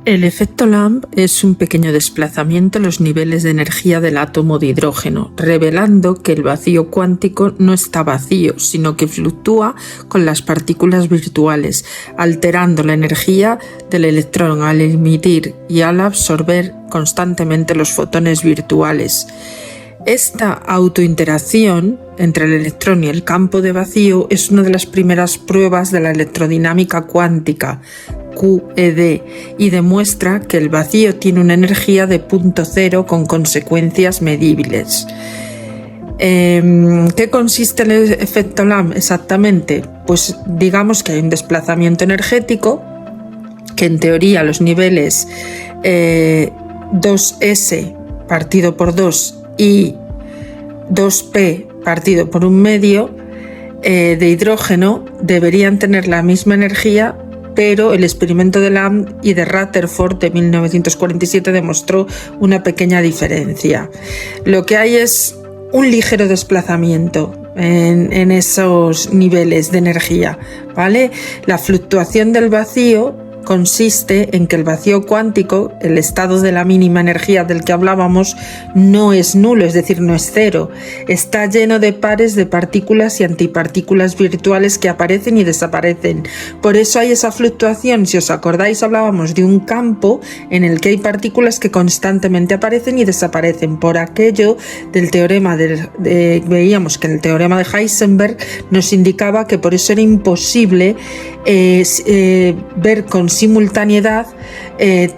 El efecto Lamb es un pequeño desplazamiento en los niveles de energía del átomo de hidrógeno, revelando que el vacío cuántico no está vacío, sino que fluctúa con las partículas virtuales, alterando la energía del electrón al emitir y al absorber constantemente los fotones virtuales. Esta autointeracción entre el electrón y el campo de vacío es una de las primeras pruebas de la electrodinámica cuántica, QED, y demuestra que el vacío tiene una energía de punto cero con consecuencias medibles. ¿Qué consiste el efecto Lamb exactamente? Pues digamos que hay un desplazamiento energético que en teoría los niveles 2S partido por 2 y 2P partido por un medio de hidrógeno deberían tener la misma energía, pero el experimento de Lamb y de Rutherford de 1947 demostró una pequeña diferencia. Lo que hay es un ligero desplazamiento en esos niveles de energía, ¿vale? La fluctuación del vacío consiste en que el vacío cuántico, el estado de la mínima energía del que hablábamos, no es nulo, es decir, no es cero. Está lleno de pares de partículas y antipartículas virtuales que aparecen y desaparecen. Por eso hay esa fluctuación. Si os acordáis, hablábamos de un campo en el que hay partículas que constantemente aparecen y desaparecen. Por aquello del teorema veíamos que en el teorema de Heisenberg nos indicaba que por eso era imposible ver con simultaneidad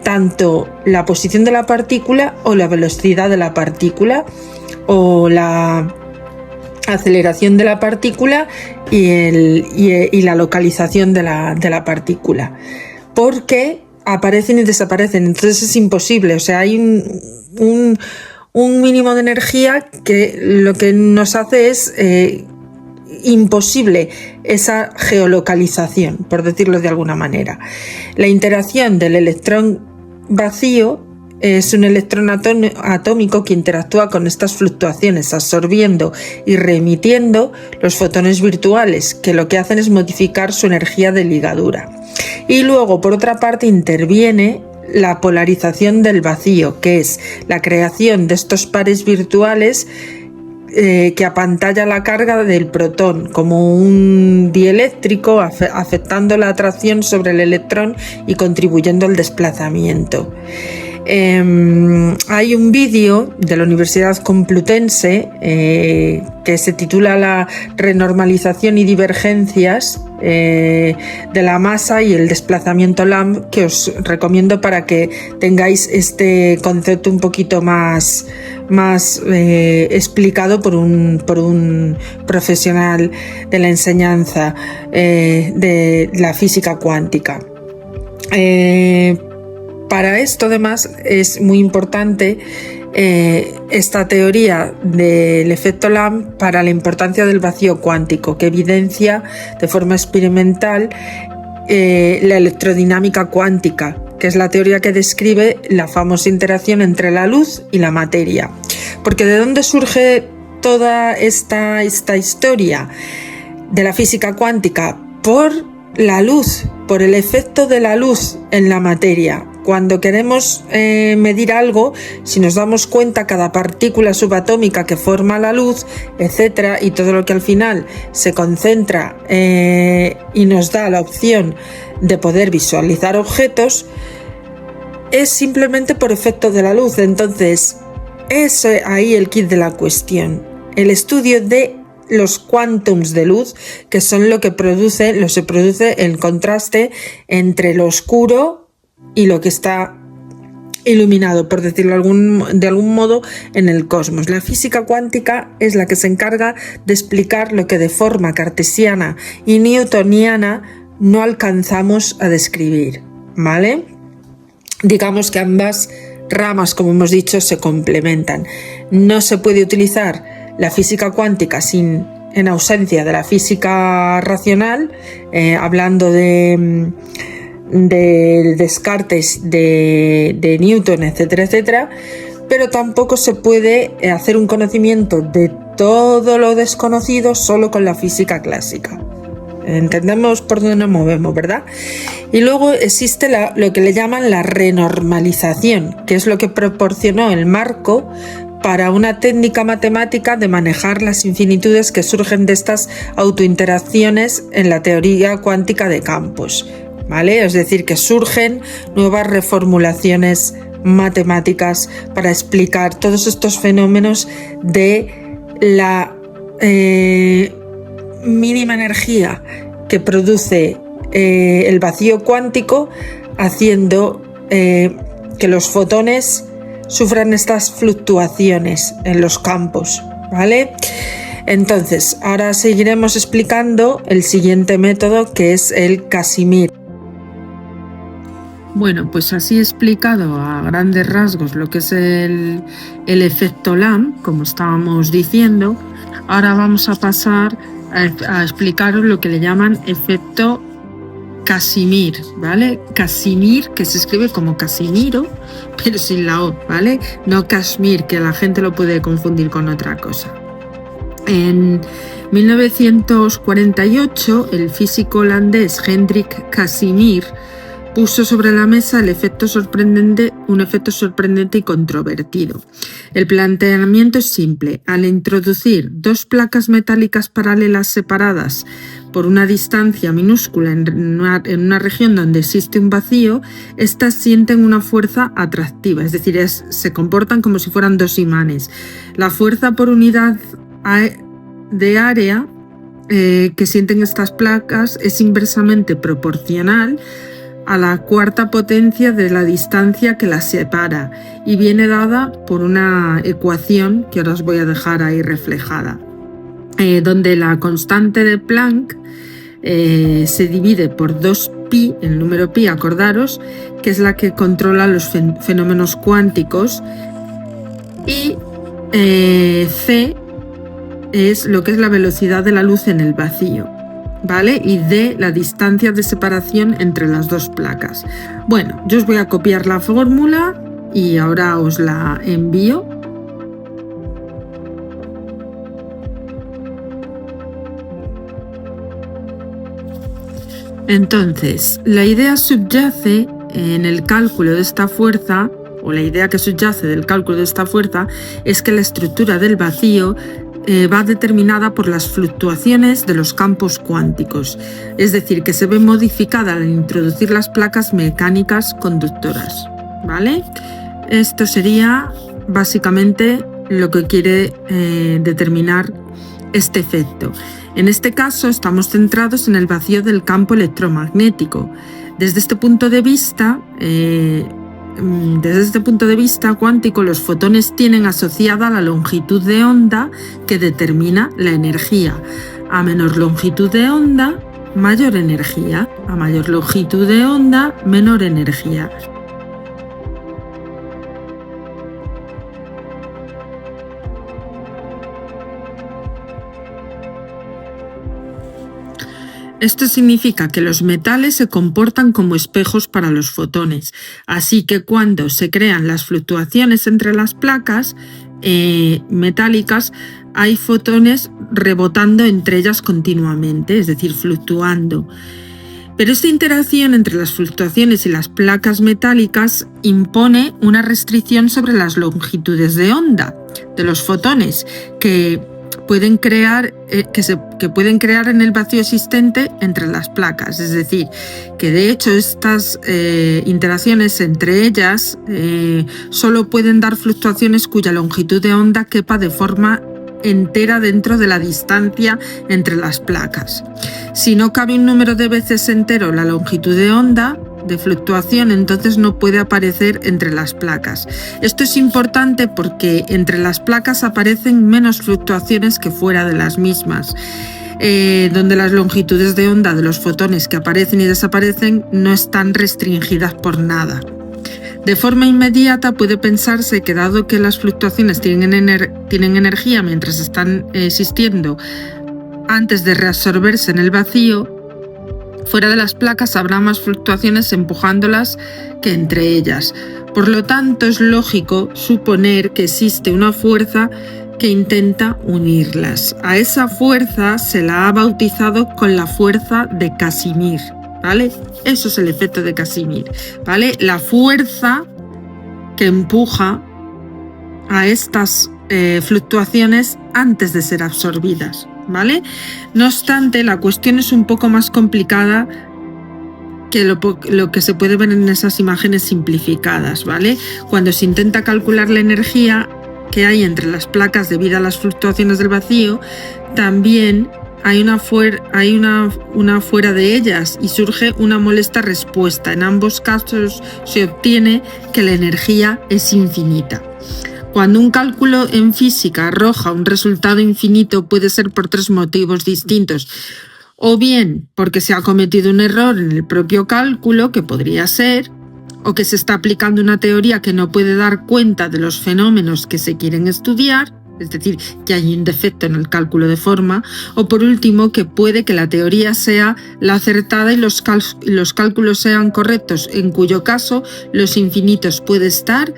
tanto la posición de la partícula o la velocidad de la partícula o la aceleración de la partícula y la localización de la partícula, porque aparecen y desaparecen. Entonces es imposible, o sea, hay un mínimo de energía que lo que nos hace es imposible esa geolocalización, por decirlo de alguna manera. La interacción del electrón vacío es un electrón atómico que interactúa con estas fluctuaciones, absorbiendo y reemitiendo los fotones virtuales, que lo que hacen es modificar su energía de ligadura. Y luego, por otra parte, interviene la polarización del vacío, que es la creación de estos pares virtuales que apantalla la carga del protón como un dieléctrico, afectando la atracción sobre el electrón y contribuyendo al desplazamiento. Hay un vídeo de la Universidad Complutense que se titula La renormalización y divergencias de la masa y el desplazamiento Lamb, que os recomiendo para que tengáis este concepto un poquito más explicado por un profesional de la enseñanza de la física cuántica. Para esto, además, es muy importante esta teoría del efecto Lamb para la importancia del vacío cuántico, que evidencia de forma experimental la electrodinámica cuántica, que es la teoría que describe la famosa interacción entre la luz y la materia. Porque ¿de dónde surge toda esta historia de la física cuántica? Por la luz, por el efecto de la luz en la materia. Cuando queremos medir algo, si nos damos cuenta, cada partícula subatómica que forma la luz, etcétera, y todo lo que al final se concentra y nos da la opción de poder visualizar objetos, es simplemente por efecto de la luz. Entonces, es ahí el quid de la cuestión. El estudio de los quantums de luz, que son lo que se produce el contraste entre lo oscuro y lo que está iluminado, por decirlo de algún modo, en el cosmos. La física cuántica es la que se encarga de explicar lo que de forma cartesiana y newtoniana no alcanzamos a describir, ¿vale? Digamos que ambas ramas, como hemos dicho, se complementan. No se puede utilizar la física cuántica en ausencia de la física racional, hablando de Descartes, de Newton, etcétera, etcétera, pero tampoco se puede hacer un conocimiento de todo lo desconocido solo con la física clásica. Entendemos por dónde nos movemos, ¿verdad? Y luego existe lo que le llaman la renormalización, que es lo que proporcionó el marco para una técnica matemática de manejar las infinitudes que surgen de estas autointeracciones en la teoría cuántica de campos, ¿vale? Es decir, que surgen nuevas reformulaciones matemáticas para explicar todos estos fenómenos de la mínima energía que produce el vacío cuántico, haciendo que los fotones sufran estas fluctuaciones en los campos, ¿vale? Entonces, ahora seguiremos explicando el siguiente método, que es el Casimir. Bueno, pues así explicado a grandes rasgos lo que es el efecto Lamb, como estábamos diciendo, ahora vamos a pasar a explicaros lo que le llaman efecto Casimir, ¿vale? Casimir, que se escribe como Casimiro, pero sin la O, ¿vale? No Kashmir, que la gente lo puede confundir con otra cosa. En 1948, el físico holandés Hendrik Casimir puso sobre la mesa un efecto sorprendente y controvertido. El planteamiento es simple. Al introducir dos placas metálicas paralelas separadas por una distancia minúscula en una región donde existe un vacío, estas sienten una fuerza atractiva, es decir, se comportan como si fueran dos imanes. La fuerza por unidad de área que sienten estas placas es inversamente proporcional a la cuarta potencia de la distancia que las separa y viene dada por una ecuación que ahora os voy a dejar ahí reflejada, donde la constante de Planck se divide por 2pi, el número pi, acordaros, que es la que controla los fenómenos cuánticos, y c es lo que es la velocidad de la luz en el vacío, ¿vale? Y d, la distancia de separación entre las dos placas. Bueno, yo os voy a copiar la fórmula y ahora os la envío. Entonces, la idea subyace en el cálculo de esta fuerza, o la idea que subyace del cálculo de esta fuerza, es que la estructura del vacío va determinada por las fluctuaciones de los campos cuánticos, es decir, que se ve modificada al introducir las placas mecánicas conductoras, ¿vale? Esto sería básicamente lo que quiere determinar este efecto. En este caso estamos centrados en el vacío del campo electromagnético. Desde este punto de vista cuántico, los fotones tienen asociada la longitud de onda que determina la energía. A menor longitud de onda, mayor energía. A mayor longitud de onda, menor energía. Esto significa que los metales se comportan como espejos para los fotones, así que cuando se crean las fluctuaciones entre las placas metálicas, hay fotones rebotando entre ellas continuamente, es decir, fluctuando. Pero esta interacción entre las fluctuaciones y las placas metálicas impone una restricción sobre las longitudes de onda de los fotones que pueden crear en el vacío existente entre las placas, es decir, que de hecho estas interacciones entre ellas solo pueden dar fluctuaciones cuya longitud de onda quepa de forma entera dentro de la distancia entre las placas. Si no cabe un número de veces entero la longitud de onda de fluctuación, entonces no puede aparecer entre las placas. Esto es importante porque entre las placas aparecen menos fluctuaciones que fuera de las mismas, donde las longitudes de onda de los fotones que aparecen y desaparecen no están restringidas por nada. De forma inmediata puede pensarse que, dado que las fluctuaciones tienen energía mientras están existiendo antes de reabsorberse en el vacío, fuera de las placas habrá más fluctuaciones empujándolas que entre ellas. Por lo tanto, es lógico suponer que existe una fuerza que intenta unirlas. A esa fuerza se la ha bautizado con la fuerza de Casimir, ¿vale? Eso es el efecto de Casimir, ¿vale? La fuerza que empuja a estas fluctuaciones antes de ser absorbidas, ¿vale? No obstante, la cuestión es un poco más complicada que lo que se puede ver en esas imágenes simplificadas, ¿vale? Cuando se intenta calcular la energía que hay entre las placas debido a las fluctuaciones del vacío, también hay una fuera de ellas y surge una molesta respuesta. En ambos casos se obtiene que la energía es infinita. Cuando un cálculo en física arroja un resultado infinito, puede ser por tres motivos distintos. O bien porque se ha cometido un error en el propio cálculo, que podría ser, o que se está aplicando una teoría que no puede dar cuenta de los fenómenos que se quieren estudiar, es decir, que hay un defecto en el cálculo de forma, o por último que puede que la teoría sea la acertada y los cálculos sean correctos, en cuyo caso los infinitos puede estar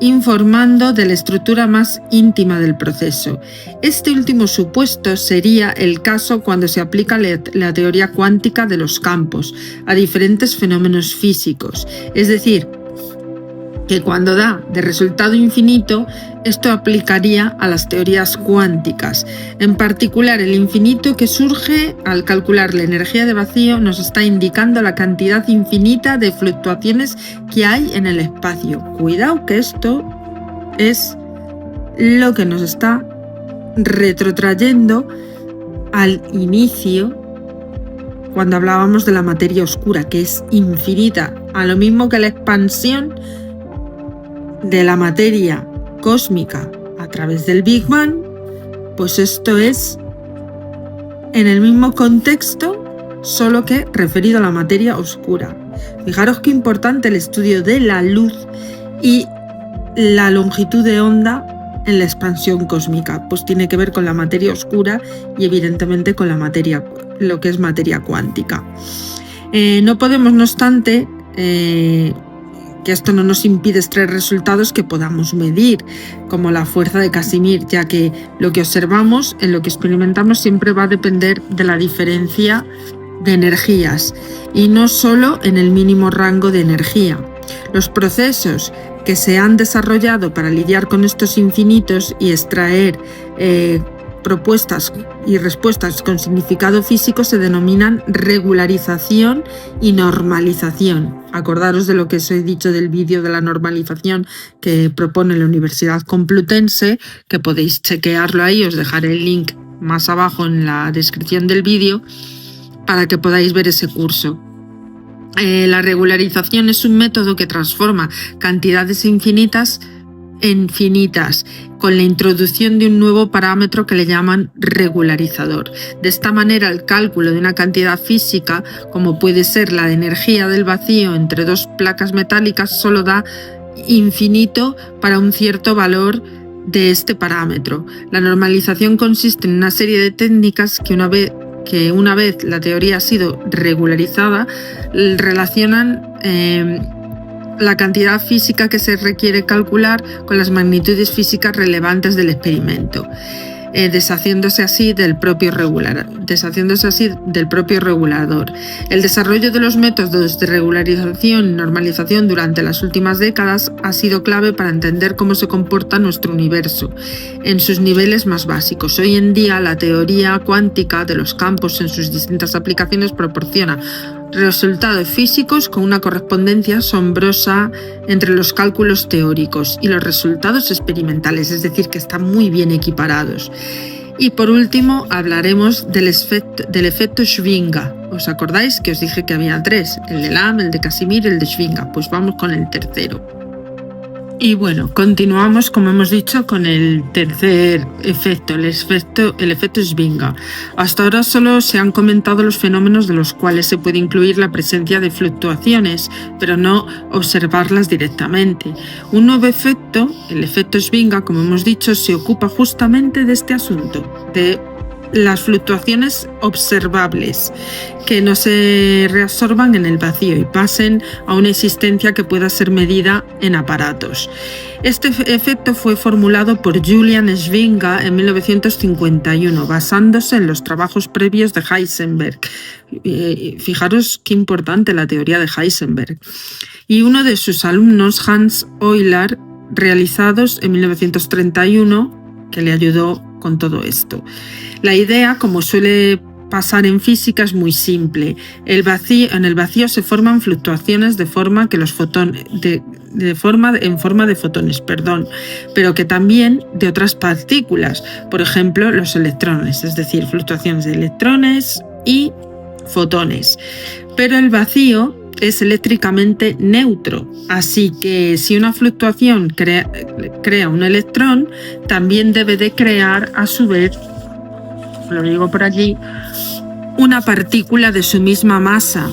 informando de la estructura más íntima del proceso. Este último supuesto sería el caso cuando se aplica la teoría cuántica de los campos a diferentes fenómenos físicos, es decir, que cuando da de resultado infinito, esto aplicaría a las teorías cuánticas. En particular, el infinito que surge al calcular la energía de vacío nos está indicando la cantidad infinita de fluctuaciones que hay en el espacio. Cuidado que esto es lo que nos está retrotrayendo al inicio cuando hablábamos de la materia oscura, que es infinita, a lo mismo que la expansión de la materia cósmica a través del Big Bang, pues esto es en el mismo contexto, solo que referido a la materia oscura. Fijaros qué importante el estudio de la luz y la longitud de onda en la expansión cósmica, pues tiene que ver con la materia oscura y evidentemente con la materia, lo que es materia cuántica. No podemos, no obstante, que esto no nos impide extraer resultados que podamos medir, como la fuerza de Casimir, ya que lo que observamos, en lo que experimentamos, siempre va a depender de la diferencia de energías y no solo en el mínimo rango de energía. Los procesos que se han desarrollado para lidiar con estos infinitos y extraer propuestas y respuestas con significado físico se denominan regularización y normalización. Acordaros de lo que os he dicho del vídeo de la normalización que propone la Universidad Complutense, que podéis chequearlo ahí, os dejaré el link más abajo en la descripción del vídeo para que podáis ver ese curso. La regularización es un método que transforma cantidades infinitas en finitas, con la introducción de un nuevo parámetro que le llaman regularizador. De esta manera, el cálculo de una cantidad física, como puede ser la de energía del vacío entre dos placas metálicas, solo da infinito para un cierto valor de este parámetro. La normalización consiste en una serie de técnicas que una vez la teoría ha sido regularizada, relacionan la cantidad física que se requiere calcular con las magnitudes físicas relevantes del experimento, deshaciéndose así del propio regulador. El desarrollo de los métodos de regularización y normalización durante las últimas décadas ha sido clave para entender cómo se comporta nuestro universo en sus niveles más básicos. Hoy en día, la teoría cuántica de los campos en sus distintas aplicaciones proporciona resultados físicos con una correspondencia asombrosa entre los cálculos teóricos y los resultados experimentales, es decir, que están muy bien equiparados. Y por último hablaremos del efecto Schwinger. ¿Os acordáis que os dije que había tres? El de Lamb, el de Casimir y el de Schwinger. Pues vamos con el tercero. Y bueno, continuamos, como hemos dicho, con el tercer efecto, el efecto Schwinger. Hasta ahora solo se han comentado los fenómenos de los cuales se puede incluir la presencia de fluctuaciones, pero no observarlas directamente. Un nuevo efecto, el efecto Schwinger, como hemos dicho, se ocupa justamente de este asunto, de las fluctuaciones observables que no se reabsorban en el vacío y pasen a una existencia que pueda ser medida en aparatos. Este efecto fue formulado por Julian Schwinger en 1951, basándose en los trabajos previos de Heisenberg. Fijaros qué importante la teoría de Heisenberg. Y uno de sus alumnos, Hans Euler, realizados en 1931, que le ayudó con todo esto. La idea, como suele pasar en física, es muy simple. En el vacío se forman fluctuaciones de forma que los fotones en forma de fotones, pero que también de otras partículas, por ejemplo, los electrones, es decir, fluctuaciones de electrones y fotones. Pero el vacío es eléctricamente neutro, así que si una fluctuación crea un electrón, también debe de crear a su vez, lo digo por allí, una partícula de su misma masa,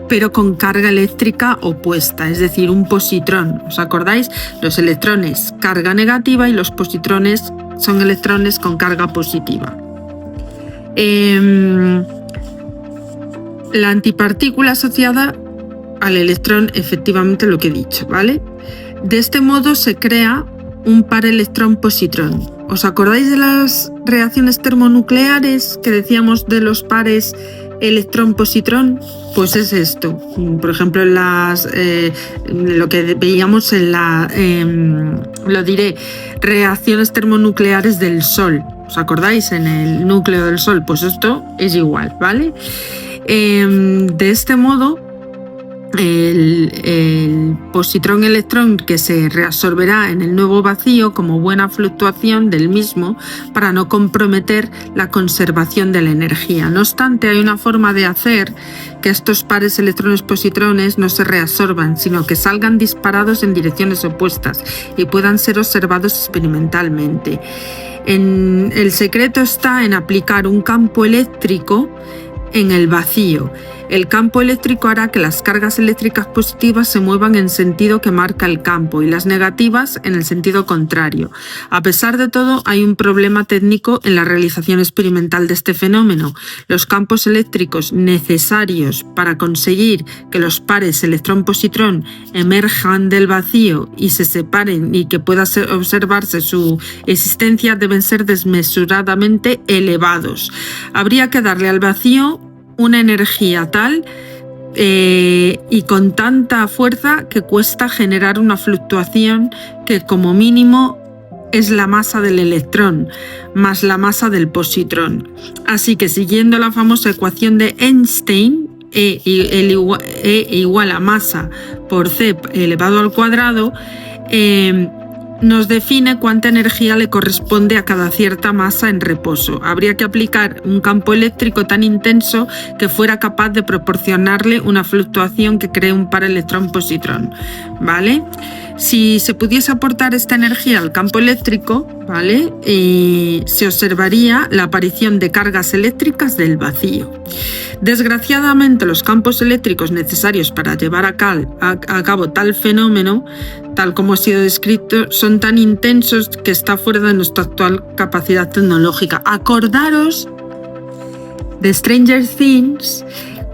pero con carga eléctrica opuesta, es decir, un positrón. ¿Os acordáis? Los electrones, carga negativa, y los positrones son electrones con carga positiva. La antipartícula asociada al electrón, efectivamente lo que he dicho, ¿vale? De este modo se crea un par electrón-positrón. ¿Os acordáis de las reacciones termonucleares que decíamos de los pares electrón-positrón? Pues es esto. Por ejemplo, lo que veíamos en reacciones termonucleares del Sol. ¿Os acordáis? En el núcleo del Sol. Pues esto es igual, ¿vale? De este modo, el positrón-electrón que se reabsorberá en el nuevo vacío como buena fluctuación del mismo para no comprometer la conservación de la energía. No obstante, hay una forma de hacer que estos pares electrones-positrones no se reabsorban, sino que salgan disparados en direcciones opuestas y puedan ser observados experimentalmente. El secreto está en aplicar un campo eléctrico en el vacío. El campo eléctrico hará que las cargas eléctricas positivas se muevan en sentido que marca el campo y las negativas en el sentido contrario. A pesar de todo, hay un problema técnico en la realización experimental de este fenómeno. Los campos eléctricos necesarios para conseguir que los pares electrón-positrón emerjan del vacío y se separen y que pueda observarse su existencia deben ser desmesuradamente elevados. Habría que darle al vacío una energía tal y con tanta fuerza que cuesta generar una fluctuación que como mínimo es la masa del electrón más la masa del positrón. Así que siguiendo la famosa ecuación de Einstein, E igual a masa por C elevado al cuadrado, nos define cuánta energía le corresponde a cada cierta masa en reposo. Habría que aplicar un campo eléctrico tan intenso que fuera capaz de proporcionarle una fluctuación que cree un par electrón-positrón, ¿vale? Si se pudiese aportar esta energía al campo eléctrico, ¿vale? Se observaría la aparición de cargas eléctricas del vacío. Desgraciadamente, los campos eléctricos necesarios para llevar a cabo tal fenómeno, tal como ha sido descrito, son tan intensos que está fuera de nuestra actual capacidad tecnológica. Acordaros de Stranger Things,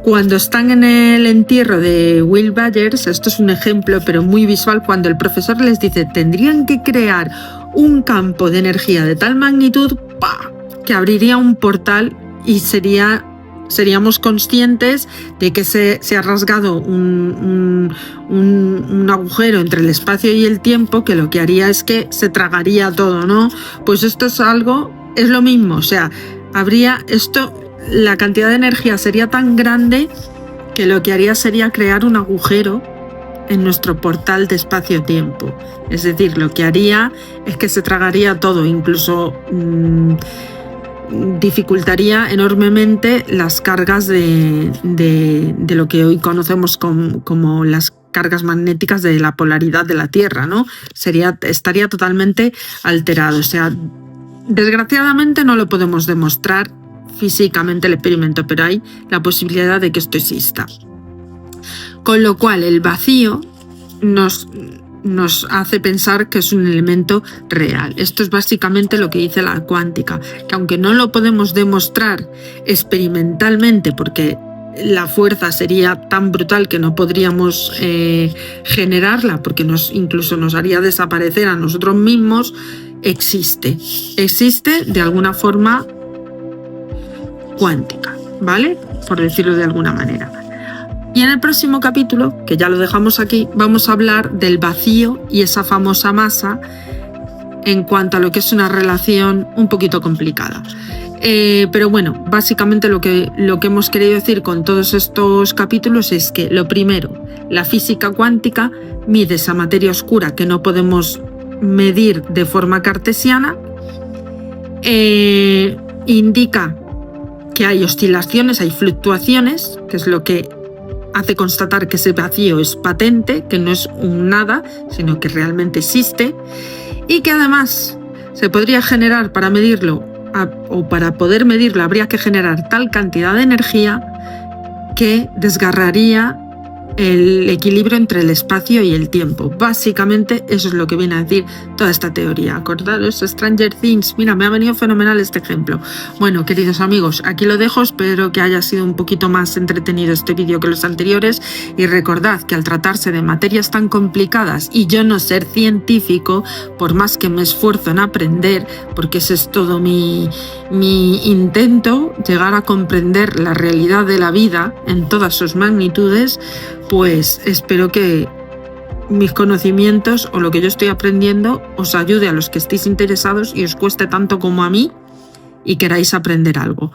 cuando están en el entierro de Will Byers. Esto es un ejemplo, pero muy visual, cuando el profesor les dice tendrían que crear un campo de energía de tal magnitud que abriría un portal y seríamos conscientes de que se ha rasgado un agujero entre el espacio y el tiempo que lo que haría es que se tragaría todo, ¿no? Pues esto es lo mismo, o sea, la cantidad de energía sería tan grande que lo que haría sería crear un agujero en nuestro portal de espacio-tiempo. Es decir, lo que haría es que se tragaría todo, incluso dificultaría enormemente las cargas de lo que hoy conocemos como las cargas magnéticas de la polaridad de la Tierra, ¿no? Estaría totalmente alterado. O sea, desgraciadamente no lo podemos demostrar físicamente el experimento, pero hay la posibilidad de que esto exista. Con lo cual el vacío nos hace pensar que es un elemento real. Esto es básicamente lo que dice la cuántica, que aunque no lo podemos demostrar experimentalmente porque la fuerza sería tan brutal que no podríamos generarla, porque incluso nos haría desaparecer a nosotros mismos, existe de alguna forma cuántica, ¿vale? Por decirlo de alguna manera. Y en el próximo capítulo, que ya lo dejamos aquí, vamos a hablar del vacío y esa famosa masa en cuanto a lo que es una relación un poquito complicada. Pero bueno, básicamente lo que hemos querido decir con todos estos capítulos es que, lo primero, la física cuántica mide esa materia oscura que no podemos medir de forma cartesiana, indica que hay oscilaciones, hay fluctuaciones, que es lo que hace constatar que ese vacío es patente, que no es un nada, sino que realmente existe, y que además se podría generar para medirlo, o para poder medirlo habría que generar tal cantidad de energía que desgarraría el equilibrio entre el espacio y el tiempo. Básicamente eso es lo que viene a decir toda esta teoría. Acordaros, Stranger Things, mira, me ha venido fenomenal este ejemplo. Bueno, queridos amigos, aquí lo dejo, espero que haya sido un poquito más entretenido este vídeo que los anteriores, y recordad que al tratarse de materias tan complicadas y yo no ser científico, por más que me esfuerzo en aprender, porque ese es todo mi intento, llegar a comprender la realidad de la vida en todas sus magnitudes, pues espero que mis conocimientos o lo que yo estoy aprendiendo os ayude a los que estéis interesados y os cueste tanto como a mí y queráis aprender algo.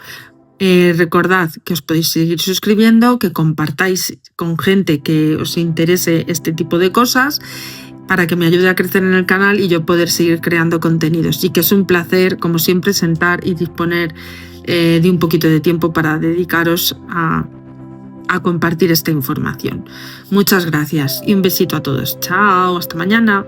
Recordad que os podéis seguir suscribiendo, que compartáis con gente que os interese este tipo de cosas, para que me ayude a crecer en el canal y yo poder seguir creando contenidos. Y que es un placer, como siempre, sentar y disponer de un poquito de tiempo para dedicaros a compartir esta información. Muchas gracias y un besito a todos. Chao, hasta mañana.